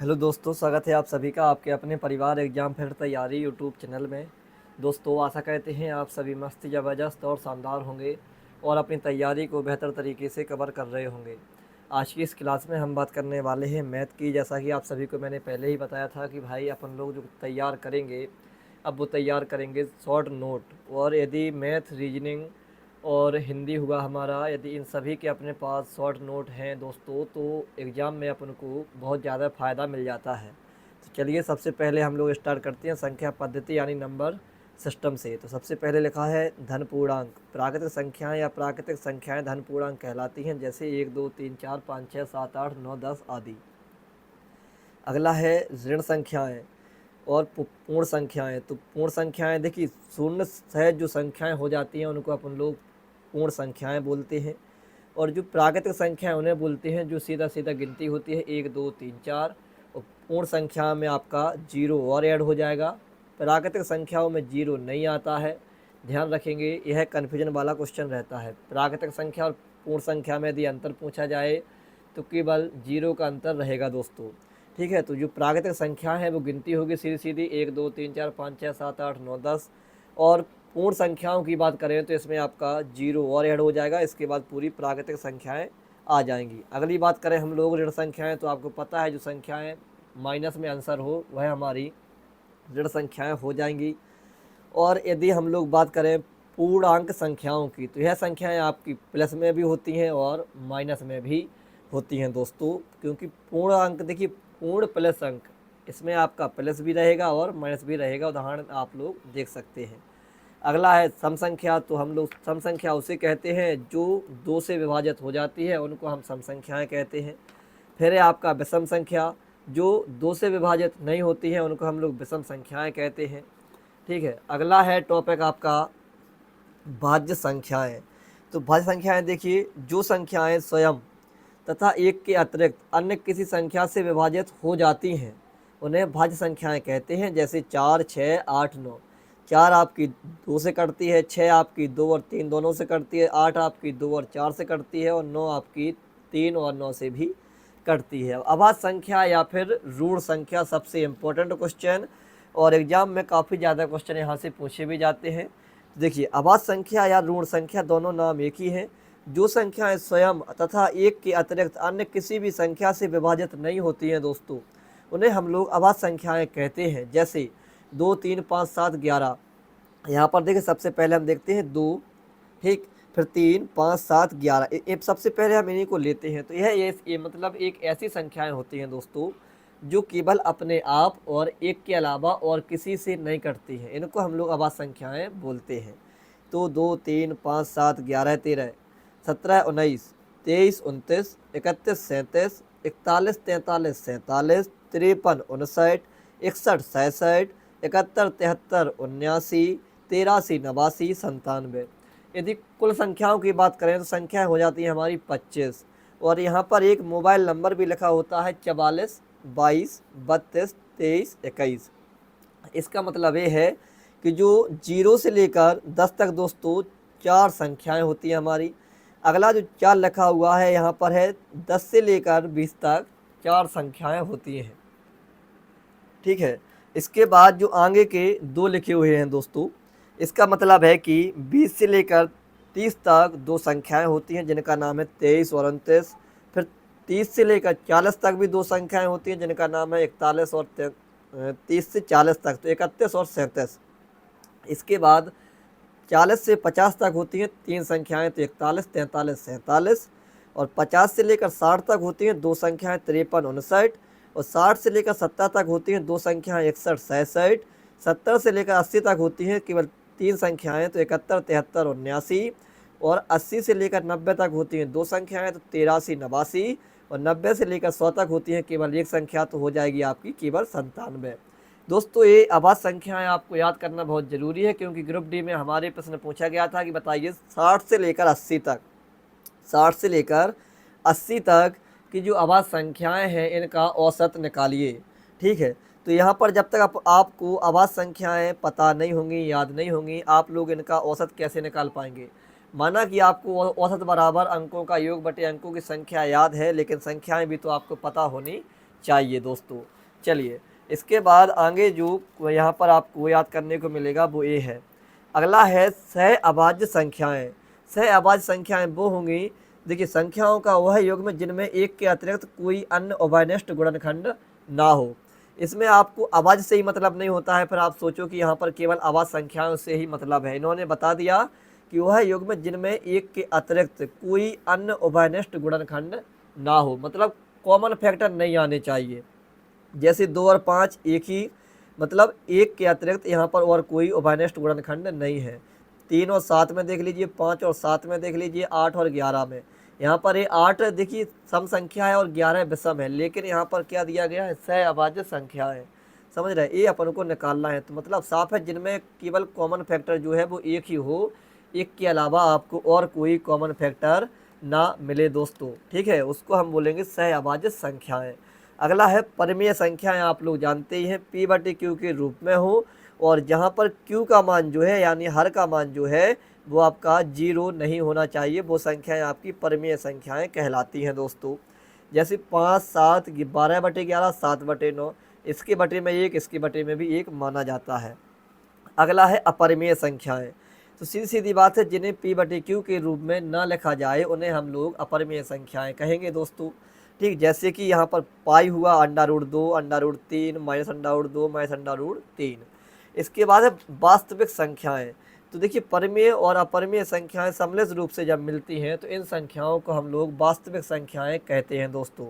Hello दोस्तों, स्वागत है आप सभी का आपके अपने परिवार एग्ज़ाम फिर तैयारी यूट्यूब चैनल में। दोस्तों, आशा करते हैं आप सभी मस्त ज़बरदस्त और शानदार होंगे और अपनी तैयारी को बेहतर तरीके से कवर कर रहे होंगे। आज की इस क्लास में हम बात करने वाले हैं मैथ की। जैसा कि आप सभी को मैंने पहले ही बताया था कि भाई अपन लोग जो तैयार करेंगे, अब वो तैयार करेंगे शॉर्ट नोट। और यदि मैथ, रीजनिंग और हिंदी हुआ हमारा, यदि इन सभी के अपने पास शॉर्ट नोट हैं दोस्तों, तो एग्ज़ाम में अपन को बहुत ज़्यादा फ़ायदा मिल जाता है। तो चलिए सबसे पहले हम लोग स्टार्ट करते हैं संख्या पद्धति यानी नंबर सिस्टम से। तो सबसे पहले लिखा है धन पूर्णांक। प्राकृतिक संख्याएं या प्राकृतिक संख्याएं धन पूर्णांक कहलाती हैं, जैसे 1 2 3 4 5 6 7 8 9 10 आदि। अगला है ऋण संख्याएं और पूर्ण संख्याएं। तो पूर्ण संख्याएं देखिए, शून्य से जो संख्याएं हो जाती हैं उनको अपन लोग पूर्ण संख्याएं बोलते हैं। और जो प्राकृतिक संख्याएं उन्हें बोलते हैं जो सीधा सीधा गिनती होती है, 1 2 3 4। और पूर्ण संख्या में आपका जीरो और ऐड हो जाएगा। प्राकृतिक संख्याओं में जीरो नहीं आता है, ध्यान रखेंगे, यह कन्फ्यूजन वाला क्वेश्चन रहता है। प्राकृतिक संख्या और पूर्ण संख्या में यदि अंतर पूछा जाए तो केवल जीरो का अंतर रहेगा दोस्तों। ठीक है, तो जो प्राकृतिक संख्या है वो गिनती होगी सीधी सीधी 1 2 3 4 5 6 7 8 9 10। और पूर्ण संख्याओं की बात करें तो इसमें आपका जीरो और ऐड हो जाएगा, इसके बाद पूरी प्राकृतिक संख्याएं आ जाएंगी। अगली बात करें हम लोग ऋण संख्याएं, तो आपको पता है जो संख्याएं माइनस में आंसर हो वह हमारी ऋण संख्याएं हो जाएंगी। और यदि हम लोग बात करें पूर्णांक संख्याओं की, तो यह संख्याएं आपकी प्लस में भी होती हैं और माइनस में भी होती हैं दोस्तों। क्योंकि पूर्ण अंक देखिए, पूर्ण प्लस अंक, इसमें आपका प्लस भी रहेगा और माइनस भी रहेगा। उदाहरण आप लोग देख सकते हैं। अगला है सम संख्या। तो हम लोग सम संख्या उसे कहते हैं जो दो से विभाजित हो जाती है, उनको हम सम संख्याएँ कहते हैं। फिर है आपका विषम संख्या, जो दो से विभाजित नहीं होती है उनको हम लोग विषम संख्याएँ कहते हैं। ठीक है, अगला है टॉपिक आपका भाज्य संख्याएं। तो भाज्य संख्याएं देखिए, जो संख्याएं स्वयं तथा एक के अतिरिक्त अन्य किसी संख्या से विभाजित हो जाती हैं उन्हें भाज्य संख्याएं कहते हैं। जैसे 4 6 8 9। 4 आपकी 2 से कटती है, 6 आपकी 2 और 3 दोनों से कटती है, 8 आपकी 2 और 4 से कटती है और 9 आपकी 3 और 9 से भी कटती है। अभाज्य संख्या या फिर ऋण संख्या सबसे इम्पोर्टेंट क्वेश्चन, और एग्जाम में काफ़ी ज़्यादा क्वेश्चन यहाँ से पूछे भी जाते हैं। देखिए, अभाज्य संख्या या ऋण संख्या दोनों नाम एक ही हैं। जो संख्याएं स्वयं तथा एक के अतिरिक्त अन्य किसी भी संख्या से विभाजित नहीं होती हैं दोस्तों, उन्हें हम लोग अभाज्य संख्याएं कहते हैं। जैसे 2 3 5 7 11। यहाँ पर देखिए, सबसे पहले हम देखते हैं 2, ठीक, फिर 3 5 7 11। सबसे पहले हम इन्हीं को लेते हैं। तो ये मतलब एक ऐसी संख्याएं होती हैं दोस्तों जो केवल अपने आप और एक के अलावा और किसी से नहीं कटती हैं, इनको हम लोग अभाज्य संख्याएं बोलते हैं। तो 2 3 5 7 11 13 17 19 23 29 31 37 41 43 47 53 59 61 67 71 73 79 83 89 97। यदि कुल संख्याओं की बात करें तो संख्याएं हो जाती हैं हमारी 25। और यहाँ पर एक मोबाइल नंबर भी लिखा होता है 44 22 32 23 21। इसका मतलब ये है कि जो 0 से लेकर 10 तक दोस्तों 4 संख्याएं होती हैं हमारी। अगला जो 4 लिखा हुआ है यहाँ पर है 10 से लेकर 20 तक 4 संख्याएं होती हैं। ठीक है, इसके बाद जो आगे के 2 लिखे हुए हैं दोस्तों, इसका मतलब है कि 20 से लेकर 30 तक 2 संख्याएं होती हैं जिनका नाम है 23 और 29। फिर 30 से लेकर 40 तक भी 2 संख्याएं होती हैं जिनका नाम है 41 और 30 से 40 तक तो 31 और 37। इसके बाद 40 से 50 तक होती हैं 3 संख्याएं, तो 41 43 47। और 50 से लेकर 60 तक होती हैं 2 संख्याएं, 53 59। और 60 से लेकर 70 तक होती हैं 2 संख्याएं, 61 67। 70 से लेकर 80 तक होती हैं केवल 3 संख्याएं, तो 71 73 और 89। और 80 से लेकर 90 तक होती हैं 2 संख्याएं, तो 83 89। और 90 से लेकर 100 तक होती हैं केवल 1 संख्या, तो हो जाएगी आपकी केवल 97। दोस्तों, ये अभाज्य संख्याएं आपको याद करना बहुत ज़रूरी है, क्योंकि ग्रुप डी में हमारे प्रश्न पूछा गया था कि बताइए 60 से लेकर 80 तक, 60 से लेकर 80 तक की जो अभाज्य संख्याएं हैं इनका औसत निकालिए। ठीक है, तो यहाँ पर जब तक आपको अभाज्य संख्याएं पता नहीं होंगी, याद नहीं होंगी, आप लोग इनका औसत कैसे निकाल पाएंगे। माना कि आपको औसत बराबर अंकों का योग बटे अंकों की संख्या याद है, लेकिन संख्याएं भी तो आपको पता होनी चाहिए दोस्तों। चलिए इसके बाद आगे जो यहाँ पर आपको याद करने को मिलेगा वो ये है। अगला है सह अभाज्य संख्याएं। सह अभाज्य संख्याएं वो होंगी, देखिए संख्याओं का वह युग्म जिनमें एक के अतिरिक्त कोई अन्य उभयनिष्ठ गुणनखंड ना हो। इसमें आपको अभाज्य से ही मतलब नहीं होता है, फिर आप सोचो कि यहाँ पर केवल अभाज्य संख्याओं से ही मतलब है। इन्होंने बता दिया कि वह युग्म जिनमें एक के अतिरिक्त कोई अन्य उभयनिष्ठ गुणनखंड ना हो, मतलब कॉमन फैक्टर नहीं आने चाहिए। जैसे 2 और 5 एक ही, मतलब एक के अतिरिक्त यहाँ पर और कोई उभयनिष्ठ गुणनखंड नहीं है। 3 और 7 में देख लीजिए, 5 और 7 में देख लीजिए, 8 और 11 में। यहाँ पर ये 8 देखिए सम संख्या है और 11 विषम है, लेकिन यहाँ पर क्या दिया गया है, सह अभाज्य संख्या है। समझ रहे, ये अपन को निकालना है। तो मतलब साफ है जिनमें केवल कॉमन फैक्टर जो है वो एक ही हो, एक के अलावा आपको और कोई कॉमन फैक्टर ना मिले दोस्तों, ठीक है, उसको हम बोलेंगे सह अभाज्य संख्याएं। अगला है परिमेय संख्याएं। आप लोग जानते ही हैं P/Q के रूप में हो, और जहाँ पर Q का मान जो है यानी हर का मान जो है वो आपका 0 नहीं होना चाहिए, वो संख्याएं आपकी परिमेय संख्याएं कहलाती हैं दोस्तों। जैसे 5, 7, 12/11, 7/9, इसके बटे में 1, इसके बटे में भी 1 माना जाता है। अगला है अपरिमेय संख्याएं। तो सीधी सीधी बात है, जिन्हें P/Q के रूप में ना लिखा जाए उन्हें हम लोग अपरिमेय संख्याएं कहेंगे दोस्तों, ठीक। जैसे कि यहाँ पर पाई हुआ √2, √3, -√2, -√3। इसके बाद है वास्तविक संख्याएं। तो देखिए परिमेय और अपरिमेय संख्याएं सम्मिलित रूप से जब मिलती हैं तो इन संख्याओं को हम लोग वास्तविक संख्याएं कहते हैं दोस्तों।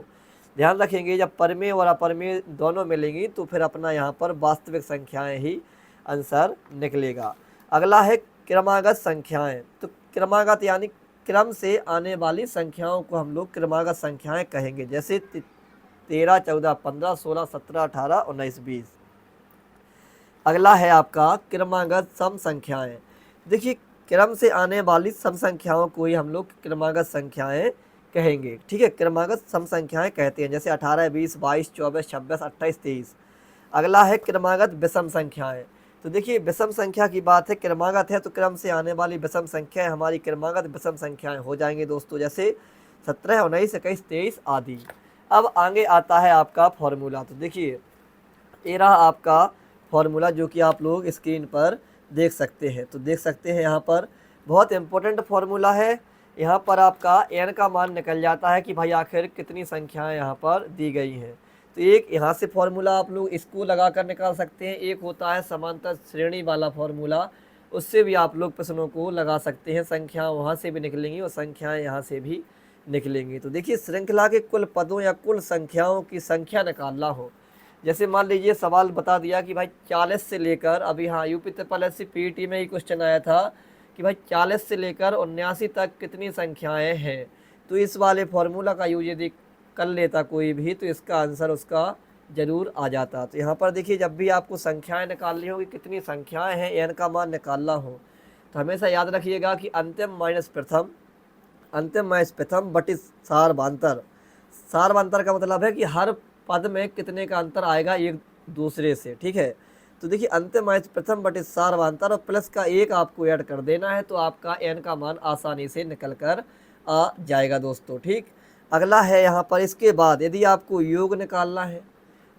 ध्यान रखेंगे, जब परिमेय और अपरिमेय दोनों मिलेंगी तो फिर अपना यहाँ पर वास्तविक संख्याएं ही आंसर निकलेगा। अगला है क्रमागत संख्याएं। तो क्रमागत यानी क्रम से आने वाली संख्याओं को हम लोग क्रमागत संख्याएं कहेंगे। जैसे 13, 14, 15, 16, 17, 18, 19, 20। अगला है आपका क्रमागत सम संख्याएं। देखिए क्रम से आने वाली सम संख्याओं को ही हम लोग क्रमागत संख्याएं कहेंगे, ठीक है, क्रमागत सम संख्याएं कहते हैं। जैसे 18, 20, 22, 24, 26, 28, 23। अगला है क्रमागत विषम संख्याएं। तो देखिए विषम संख्या की बात है, क्रमागत है तो क्रम से आने वाली विषम संख्याएं हमारी क्रमागत विषम संख्याएं हो जाएंगे दोस्तों। जैसे 17, 19, 21, 23 आदि। अब आगे आता है आपका फॉर्मूला। तो देखिए ये रहा आपका फॉर्मूला जो कि आप लोग स्क्रीन पर देख सकते हैं। तो देख सकते हैं यहाँ पर बहुत इंपॉर्टेंट फॉर्मूला है। यहाँ पर आपका n का मान निकल जाता है कि भाई आखिर कितनी संख्याएं यहाँ पर दी गई हैं। तो एक यहाँ से फॉर्मूला आप लोग इसको लगा कर निकाल सकते हैं। एक होता है समांतर श्रेणी वाला फॉर्मूला, उससे भी आप लोग प्रश्नों को लगा सकते हैं। संख्या वहाँ से भी निकलेंगी और संख्याएँ यहाँ से भी निकलेंगी। तो देखिए श्रृंखला के कुल पदों या कुल संख्याओं की संख्या निकालना हो, जैसे मान लीजिए सवाल बता दिया कि भाई 40 से लेकर, अभी हाँ UP PET में ही क्वेश्चन आया था कि भाई 40 से लेकर 79 तक कितनी संख्याएं हैं। तो इस वाले फॉर्मूला का यूज यदि कर लेता कोई भी तो इसका आंसर उसका ज़रूर आ जाता। तो यहाँ पर देखिए जब भी आपको संख्याएं निकालनी होगी, कितनी संख्याएं हैं n का मान निकालना हो, तो हमेशा याद रखिएगा कि अंतिम माइनस प्रथम बटे सारवांतर। सारवांतर का मतलब है कि हर पद में कितने का अंतर आएगा एक दूसरे से, ठीक है। तो देखिए अंतिम माइनस प्रथम बटे सारवांतर और प्लस का 1 आपको ऐड कर देना है, तो आपका n का मान आसानी से निकल कर आ जाएगा दोस्तों, ठीक। अगला है यहाँ पर इसके बाद यदि आपको योग निकालना है,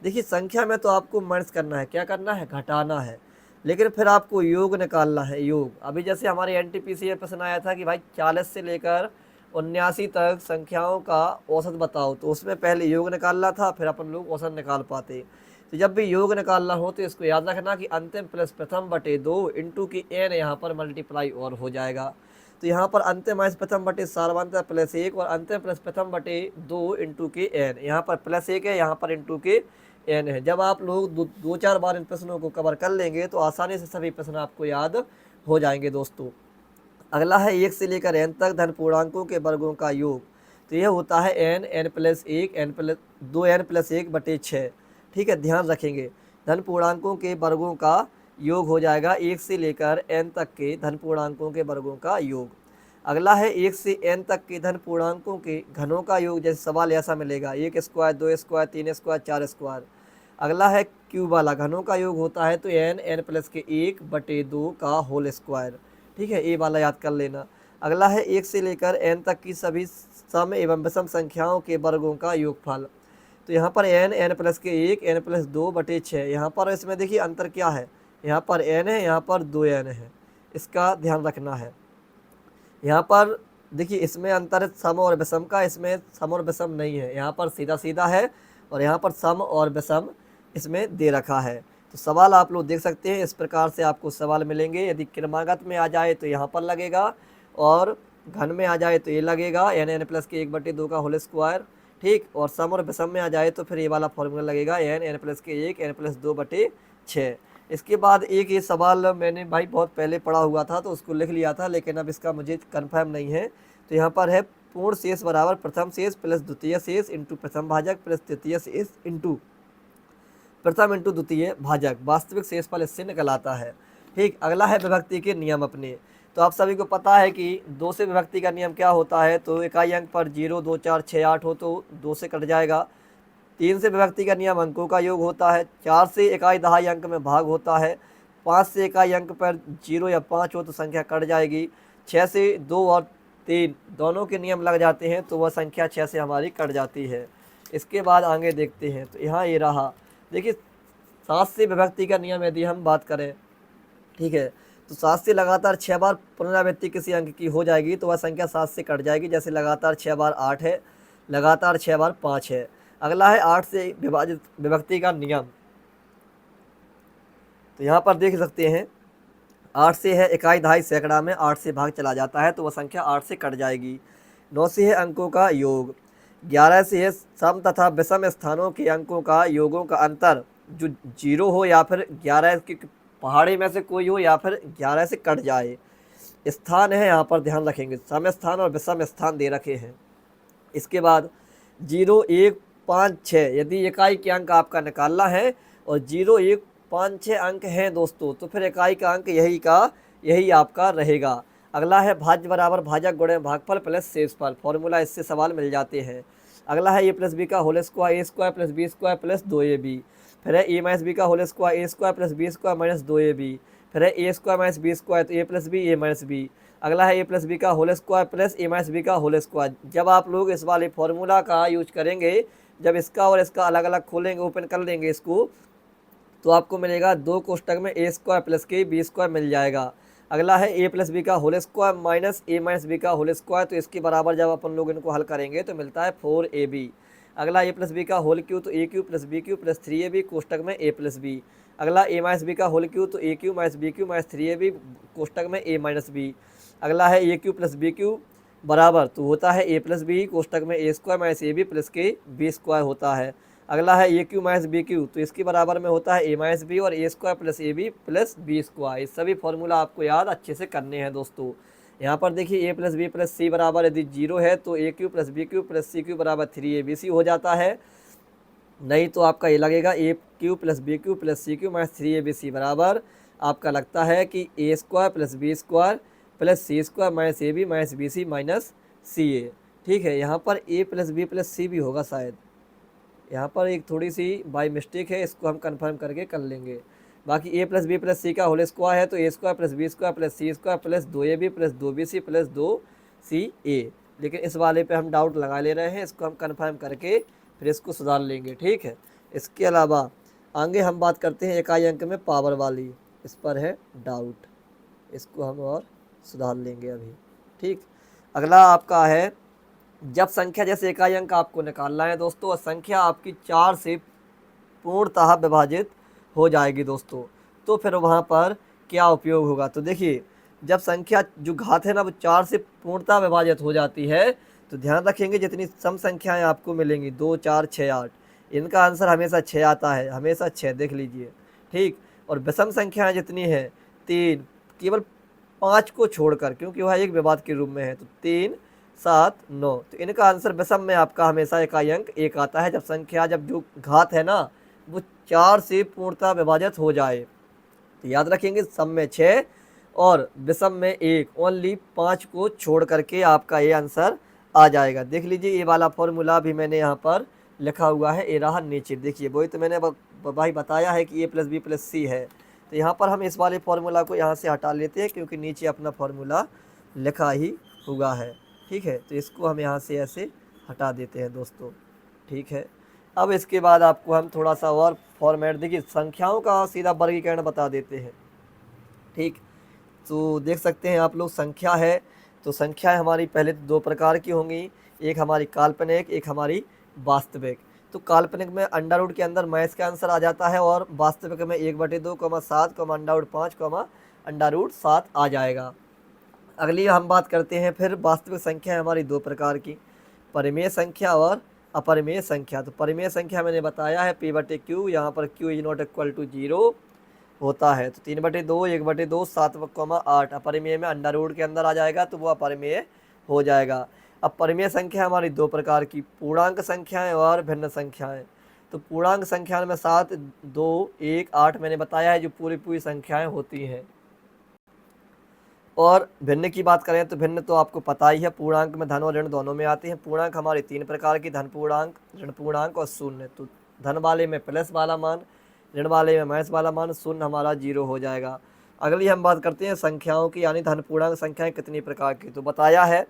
देखिए संख्या में तो आपको माइनस करना है, क्या करना है, घटाना है, लेकिन फिर आपको योग निकालना है। योग अभी जैसे हमारे NTPC में प्रश्न आया था कि भाई 40 से लेकर 79 तक संख्याओं का औसत बताओ, तो उसमें पहले योग निकालना था, फिर अपन लोग औसत निकाल पाते। तो जब भी योग निकालना हो तो इसको याद रखना कि अंतिम प्लस प्रथम बटे 2 इंटू की n यहाँ पर मल्टीप्लाई और हो जाएगा। तो यहाँ पर अंतिम माइनस प्रथम बटे सारवांतर प्लस 1 और अंतिम प्लस प्रथम बटे 2 इंटू के n, यहाँ पर प्लस 1 है, यहाँ पर इंटू के n है। जब आप लोग दो चार बार इन प्रश्नों को कवर कर लेंगे तो आसानी से सभी प्रश्न आपको याद हो जाएंगे दोस्तों। अगला है 1 से लेकर n तक धन पूर्णांकों के वर्गों का योग। तो यह होता है n प्लस 1 2n प्लस 1 बटे 6, ठीक है, ध्यान रखेंगे। धन पूर्णांकों के वर्गों का योग हो जाएगा 1 से लेकर n तक के धन पूर्णांकों के वर्गों का योग। अगला है 1 से n तक के धन पूर्णांकों के घनों का योग। जैसे सवाल ऐसा मिलेगा 1 स्क्वायर, 2 स्क्वायर, 3 स्क्वायर, 4 स्क्वायर। अगला है क्यूब वाला, घनों का योग होता है तो n प्लस के 1 बटे 2 का होल स्क्वायर, ठीक है, ये वाला याद कर लेना। अगला है 1 से लेकर n तक की सभी सम एवं विषम संख्याओं के वर्गों का योगफल। तो यहाँ पर n, n प्लस के 1, n प्लस 2/6। यहाँ पर इसमें देखिए अंतर क्या है, यहाँ पर n है, यहाँ पर 2n है, इसका ध्यान रखना है। यहाँ पर देखिए इसमें अंतर है सम और विषम का, इसमें सम और विषम नहीं है, यहाँ पर सीधा सीधा है और यहाँ पर सम और विषम इसमें दे रखा है। तो सवाल आप लोग देख सकते हैं, इस प्रकार से आपको सवाल मिलेंगे। यदि क्रमागत में आ जाए तो यहाँ पर लगेगा और घन में आ जाए तो ये लगेगा n प्लस के 1/2 का होल स्क्वायर, ठीक। और सम और विषम में आ जाए तो फिर ये वाला फॉर्मूला लगेगा n प्लस के 1, n प्लस 2/6। इसके बाद एक ये सवाल मैंने भाई बहुत पहले पढ़ा हुआ था तो उसको लिख लिया था, लेकिन अब इसका मुझे कंफर्म नहीं है। तो यहाँ पर है पूर्ण शेष बराबर प्रथम शेष प्लस द्वितीय शेष इंटू प्रथम भाजक प्लस तृतीय शेष इंटू प्रथम इंटू द्वितीय भाजक, वास्तविक शेषफल इससे निकल आता है, ठीक। अगला है विभक्ति के नियम अपने। तो आप सभी को पता है कि 2 से विभक्ति का नियम क्या होता है, तो इकाई अंक पर 0, 2, 4, 6, 8 हो तो 2 से कट जाएगा। 3 से विभक्ति का नियम अंकों का योग होता है। 4 से इकाई दहाई अंक में भाग होता है। 5 से इकाई अंक पर 0 या 5 हो तो संख्या कट जाएगी। 6 से 2 और 3 दोनों के नियम लग जाते हैं तो वह संख्या 6 से हमारी कट जाती है। इसके बाद आगे देखते हैं, तो यहाँ ये रहा, देखिए 7 से विभक्ति का नियम यदि हम बात करें, ठीक है, तो 7 से लगातार 6 बार पुनरावृत्ति किसी अंक की हो जाएगी तो वह संख्या 7 से कट जाएगी। जैसे लगातार 6 बार 8 है, लगातार 6 बार 5 है। अगला है 8 से विभाजित विभक्ति का नियम। तो यहाँ पर देख सकते हैं 8 से है इकाई दहाई सैकड़ा में 8 से भाग चला जाता है तो वह संख्या 8 से कट जाएगी। 9 से है अंकों का योग। 11 से है सम तथा विषम स्थानों के अंकों का योगों का अंतर जो 0 हो या फिर 11 की पहाड़ी में से कोई हो या फिर 11 से कट जाए। स्थान है, यहाँ पर ध्यान रखेंगे, सम स्थान और विषम स्थान दे रखे हैं। इसके बाद 0, 1, 5, 6 यदि इकाई के अंक आपका निकालना है और 0, 1, 5, 6 अंक हैं दोस्तों, तो फिर इकाई का अंक यही आपका रहेगा। अगला है भाज्य बराबर भाजक गुणे भागफल प्लस शेषफल, फॉर्मूला इससे सवाल मिल जाते हैं। अगला है a प्लस बी का whole square A square plus B square plus 2ab। फिर है a माइनस बी का whole square A square plus B square minus 2ab। फिर है a square minus B square तो a plus B a minus B. अगला है a plus B का whole square plus a minus B का whole square. जब आप लोग इस वाले फॉर्मूला का यूज करेंगे, जब इसका और इसका अलग अलग खोलेंगे, ओपन कर लेंगे इसको, तो आपको मिलेगा 2 कोष्टक में a स्क्वायर प्लस के बी स्क्वायर मिल जाएगा। अगला है a प्लस बी का whole square minus a minus B का होल स्क्वायर, तो इसके बराबर जब अपन लोग इनको हल करेंगे तो मिलता है 4ab। अगला a प्लस बी का होल क्यू तो a cube plus B cube plus 3ab कोष्टक में a प्लस बी। अगला a माइनस बी का होल क्यू तो a cube minus B cube minus 3ab कोष्टक में a माइनस बी। अगला है a cube plus B cube बराबर तो होता है a प्लस बी कोष्टक में a square minus ab plus के बी स्क्वायर होता है। अगला है A cube minus B cube तो इसके बराबर में होता है a माइनस बी और a square plus A B plus B square. ये सभी फॉर्मूला आपको याद अच्छे से करने हैं दोस्तों। यहाँ पर देखिए a plus B plus C बराबर यदि 0 है तो a cube plus B cube plus C cube बराबर 3abc हो जाता है। नहीं तो आपका ये लगेगा a cube plus B cube plus C cube minus 3abc बराबर आपका लगता है कि a square plus B square plus C square minus A B minus B C minus C A. ठीक है, यहाँ पर a plus B plus C भी होगा शायद, यहाँ पर एक थोड़ी सी बाई मिस्टेक है, इसको हम कंफर्म करके कर लेंगे। बाकी a plus B plus C का होल स्क्वायर है तो a square plus B square plus C square plus 2ab plus 2bc plus 2ca। लेकिन इस वाले पे हम डाउट लगा ले रहे हैं, इसको हम कंफर्म करके फिर इसको सुधार लेंगे। ठीक है, इसके अलावा आगे हम बात करते हैं इकाई अंक में पावर वाली, इस पर है डाउट, इसको हम और सुधार लेंगे अभी। ठीक, अगला आपका है जब संख्या जैसे इकाई अंक आपको निकालना है दोस्तों और संख्या आपकी 4 से पूर्णतः विभाजित हो जाएगी दोस्तों, तो फिर वहाँ पर क्या उपयोग होगा। तो देखिए जब संख्या जो घात है ना वो 4 से पूर्णतः विभाजित हो जाती है तो ध्यान रखेंगे जितनी सम संख्याएं आपको मिलेंगी 2, 4, 6, 8, इनका आंसर हमेशा 6 आता है, हमेशा 6 देख लीजिए। ठीक, और विषम संख्याएँ जितनी हैं 3, केवल 5 को छोड़कर, क्योंकि वह एक विवाद के रूप में है, तो 3, 7, 9, तो इनका आंसर विषम में आपका हमेशा इकाई अंक 1 आता है जब संख्या जब जो घात है ना वो 4 से पूर्णतः विभाजित हो जाए। तो याद रखेंगे सम में 6 और विषम में 1, ओनली 5 को छोड़ करके आपका ये आंसर आ जाएगा। देख लीजिए ये वाला फॉर्मूला भी मैंने यहाँ पर लिखा हुआ है, ये रहा नीचे, देखिए वही तो मैंने भाई बताया है कि a प्लस बी प्लस सी है। तो यहाँ पर हम इस वाले फॉर्मूला को यहाँ से हटा लेते हैं क्योंकि नीचे अपना फॉर्मूला लिखा ही हुआ है। ठीक है, तो इसको हम यहाँ से ऐसे हटा देते हैं दोस्तों। ठीक है, अब इसके बाद आपको हम थोड़ा सा और फॉर्मेट देखिए, संख्याओं का सीधा वर्गीकरण बता देते हैं। ठीक, तो देख सकते हैं आप लोग, संख्या है तो संख्याएं हमारी पहले तो दो प्रकार की होंगी, एक हमारी काल्पनिक, एक हमारी वास्तविक। तो काल्पनिक में अंडर रूट के अंदर मैथ्स का आंसर आ जाता है, और वास्तविक में 1/2, 7, अंडर रूट 5, अंडर रूट 7 आ जाएगा। अगली हम बात करते हैं फिर वास्तविक संख्या है हमारी दो प्रकार की, परिमेय संख्या और अपरिमेय संख्या। तो परिमेय संख्या मैंने बताया है P/Q, यहाँ पर Q is not equal to 0 होता है। तो 3/2, 1/2, 7, 8 अपरिमेय में अंडर रूट के अंदर आ जाएगा, तो वो अपरिमेय हो जाएगा। अब परिमेय संख्या हमारी दो प्रकार की, पूर्णांक संख्याएं और भिन्न संख्याएं। तो पूर्णांक संख्या में 7, 2, 1, 8 मैंने बताया है जो पूरी पूरी संख्याएं होती हैं। और भिन्न की बात करें तो भिन्न तो आपको पता ही है, पूर्णांक में धन और ऋण दोनों में आते हैं। पूर्णांक हमारी तीन प्रकार की, धन पूर्णांक, ऋण पूर्णांक और शून्य। तो धन वाले में प्लस वाला मान, ऋण वाले में माइनस वाला मान, शून्य हमारा 0 हो जाएगा। अगली हम बात करते हैं संख्याओं की, यानी धन पूर्णांक संख्याएं कितनी प्रकार की। तो बताया है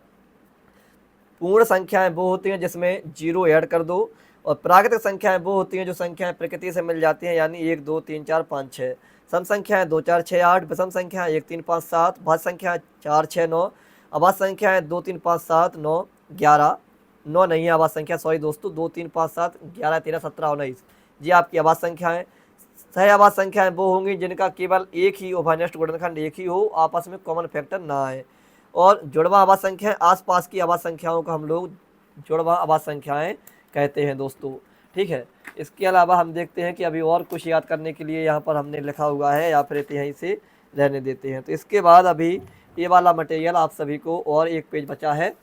पूर्ण संख्याएं वो होती हैं जिसमें 0 ऐड कर दो, और प्राकृतिक संख्याएं वो होती हैं जो संख्याएं प्रकृति से मिल जाती हैं, यानी 1, 2, 3, 4, 5, 6। सम संख्याएं 2, 4, 6, 8, विषम संख्याएं 1, 3, 5, 7, भाज्य संख्याएं 4, 6, 9, अभाज्य संख्याएं 2, 3, 5, 7, 9, 11, 9 नहीं है अभाज्य संख्या, सॉरी दोस्तों, 2, 3, 5, 7, 11, 13, 17, 19 जी आपकी अभाज्य संख्याएं। सह अभाज्य संख्याएं वो होंगी जिनका केवल एक ही उभयनिष्ठ गुणनखंड एक ही हो, आपस में कॉमन फैक्टर ना आए। और जुड़वा अभाज्य संख्याएं, आसपास की अभाज्य संख्याओं को हम लोग जुड़वा अभाज्य संख्याएं कहते हैं दोस्तों। ठीक है, इसके अलावा हम देखते हैं कि अभी और कुछ याद करने के लिए यहाँ पर हमने लिखा हुआ है, या फिर यहीं से रहने देते हैं। तो इसके बाद अभी ये वाला मटेरियल आप सभी को, और एक पेज बचा है,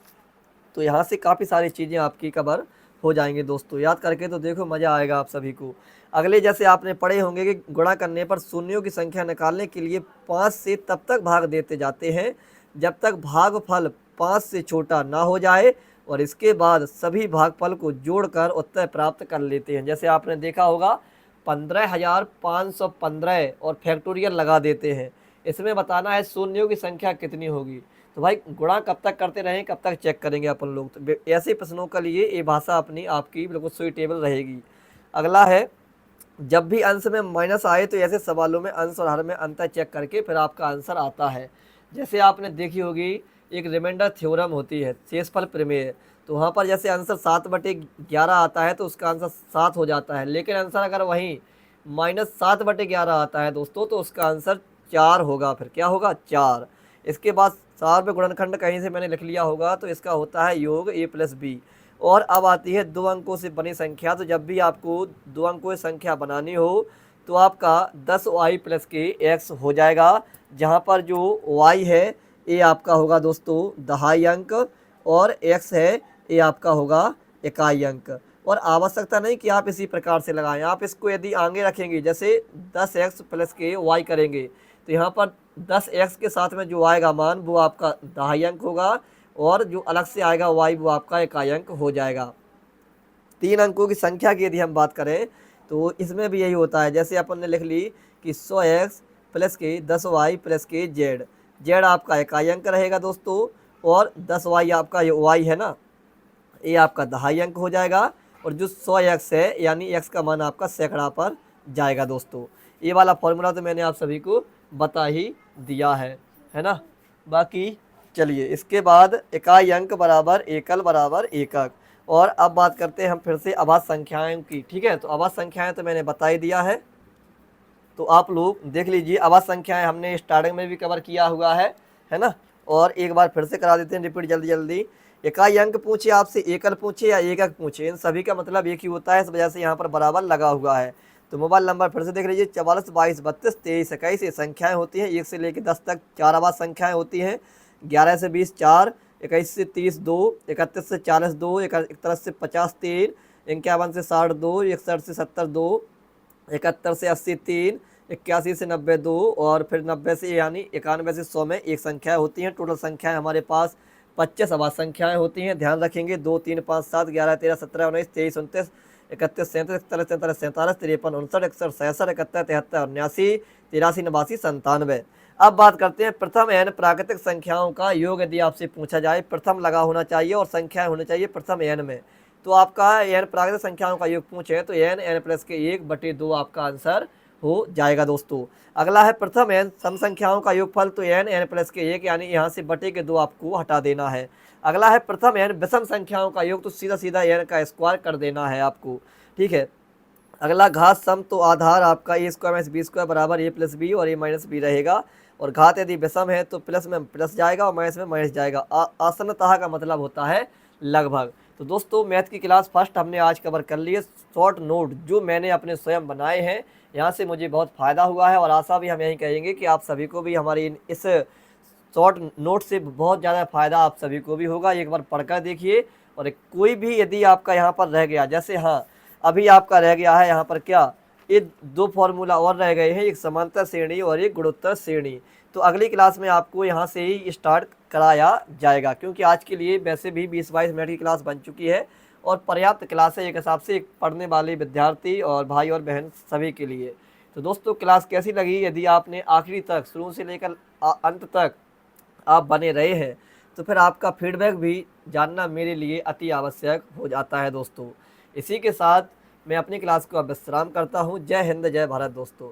तो यहाँ से काफ़ी सारी चीज़ें आपकी कवर हो जाएंगी दोस्तों। याद करके तो देखो, मज़ा आएगा आप सभी को। अगले जैसे आपने पढ़े होंगे कि गुणा करने पर शून्यों की संख्या निकालने के लिए 5 से तब तक भाग देते जाते हैं जब तक भागफल 5 से छोटा ना हो जाए, और इसके बाद सभी भागफल को जोड़कर उत्तर प्राप्त कर लेते हैं। जैसे आपने देखा होगा 15,515 और फैक्टोरियल लगा देते हैं। इसमें बताना है शून्यों की संख्या कितनी होगी। तो भाई गुणा कब तक करते रहें, कब तक चेक करेंगे अपन लोग। तो ऐसे प्रश्नों के लिए ये भाषा अपनी आपकी बिल्कुल सुइटेबल रहेगी। अगला है, जब भी अंश में माइनस आए तो ऐसे सवालों में अंश और हर में अंतर चेक करके फिर आपका आंसर आता है। जैसे आपने देखी होगी एक रिमाइंडर थ्योरम होती है, शेषफल प्रमेय। तो वहाँ पर जैसे आंसर 7/11 आता है तो उसका आंसर 7 हो जाता है, लेकिन आंसर अगर वहीं -7/11 आता है दोस्तों तो उसका आंसर 4 होगा। फिर क्या होगा, 4। इसके बाद 4 पे गुणनखंड कहीं से मैंने लिख लिया होगा, तो इसका होता है योग a+b। और अब आती है 2 अंकों से बनी संख्या। तो जब भी आपको 2 अंकों की संख्या बनानी हो तो आपका 10y + k x हो जाएगा, जहाँ पर जो y है ये आपका होगा दोस्तों 2.5 अंक, और x है ये आपका होगा 1 अंक। और आवश्यकता नहीं कि आप इसी प्रकार से लगाएं, आप इसको यदि आगे रखेंगे, जैसे 10x + k y करेंगे, तो यहाँ पर 10x के साथ में जो आएगा मान वो आपका 2.5 अंक होगा, और जो अलग से आएगा y वो आपका 1 अंक हो जाएगा। 3 अंकों की संख्या की यदि हम बात करें तो इसमें भी यही होता है। जैसे अपन ने लिख ली कि 100x + k 10y + k z, z आपका 1 अंक रहेगा दोस्तों, और 10y आपका ये y है ना, ये आपका 2.5 अंक हो जाएगा, और जो 100x है यानी x का मान आपका सैकड़ा पर जाएगा दोस्तों। ये वाला फॉर्मूला तो मैंने आप सभी को बता ही दिया है ना। बाकी चलिए इसके बाद इकाई अंक बराबर एकल बराबर एकक। और अब बात करते हैं हम फिर से अभाज्य संख्याओं की। ठीक है, तो अभाज्य संख्याएं तो मैंने बता ही दिया है, तो आप लोग देख लीजिए। अभाज्य संख्याएं हमने स्टार्टिंग में भी कवर किया हुआ है ना, और एक बार फिर से करा देते हैं रिपीट जल्दी जल्दी। इकाई अंक पूछे आपसे, एकल पूछे या एकक पूछे, इन सभी का मतलब एक ही होता है, इस वजह से यहाँ पर बराबर लगा हुआ है। तो मोबाइल नंबर फिर से देख लीजिए, 44 22 32 23 21। ये संख्याएं होती हैं 1 से लेकर 10 तक। 4 अभाज्य संख्याएं होती हैं, 11 से 20 4, 21 से 30 2, 31 से 40 2, 41 से 50 3, 51 से 60 2, 61 से 70 2, 71 से 80 3, 81 से 90 2, और फिर 90 से यानी 91 से 100 में एक संख्या होती हैं। टोटल संख्याएं हमारे पास 25 अभाज्य संख्याएं होती हैं। ध्यान रखेंगे 2 3 5 7 11 13 17 19 23 29 31 37 41 43 47 53 59 61 66 71 73 79 83 89 97। अब बात करते हैं प्रथम n प्राकृतिक संख्याओं का योग। यदि आपसे पूछा जाए, प्रथम लगा होना चाहिए और संख्याएं होनी चाहिए प्रथम n में। तो आपका n प्राकृतिक संख्याओं का योग पूछे तो n n प्लस के 1/2 आपका आंसर हो जाएगा दोस्तों। अगला है प्रथम n सम संख्याओं का योगफल, तो n n प्लस के 1 यानी यहाँ से बटे के 2 आपको हटा देना है। अगला है प्रथम n विषम संख्याओं का योग, तो सीधा सीधा n का स्क्वायर कर देना है आपको, ठीक है। अगला घात सम, तो आधार आपका ए स्क्वायर माइनस बी स्क्वायर बराबर ए प्लस बी और ए माइनस बी रहेगा, और घात यदि विषम है तो प्लस में प्लस जाएगा और माइनस में माइनस जाएगा। आसन्नतः का मतलब होता है लगभग। तो दोस्तों मैथ की क्लास फर्स्ट हमने आज कवर कर ली है। शॉर्ट नोट जो मैंने अपने स्वयं बनाए हैं, यहाँ से मुझे बहुत फ़ायदा हुआ है, और आशा भी हम यही कहेंगे कि आप सभी को भी हमारी इस शॉर्ट नोट से बहुत ज़्यादा फ़ायदा आप सभी को भी होगा। एक बार पढ़कर देखिए, और कोई भी यदि आपका यहाँ पर रह गया, जैसे हाँ अभी आपका रह गया है यहाँ पर क्या, ये 2 फॉर्मूला और रह गए हैं, एक समांतर श्रेणी और एक गुणोत्तर श्रेणी। तो अगली क्लास में आपको यहाँ से ही स्टार्ट कराया जाएगा, क्योंकि आज के लिए वैसे भी 20-22 मिनट की क्लास बन चुकी है और पर्याप्त क्लास है एक हिसाब से, एक पढ़ने वाले विद्यार्थी और भाई और बहन सभी के लिए। तो दोस्तों क्लास कैसी लगी? यदि आपने आखिरी तक शुरू से लेकर अंत तक आप बने रहे हैं तो फिर आपका फीडबैक भी जानना मेरे लिए अति आवश्यक हो जाता है दोस्तों। इसी के साथ मैं अपनी क्लास को अब विश्राम करता हूँ। जय हिंद, जय भारत दोस्तों।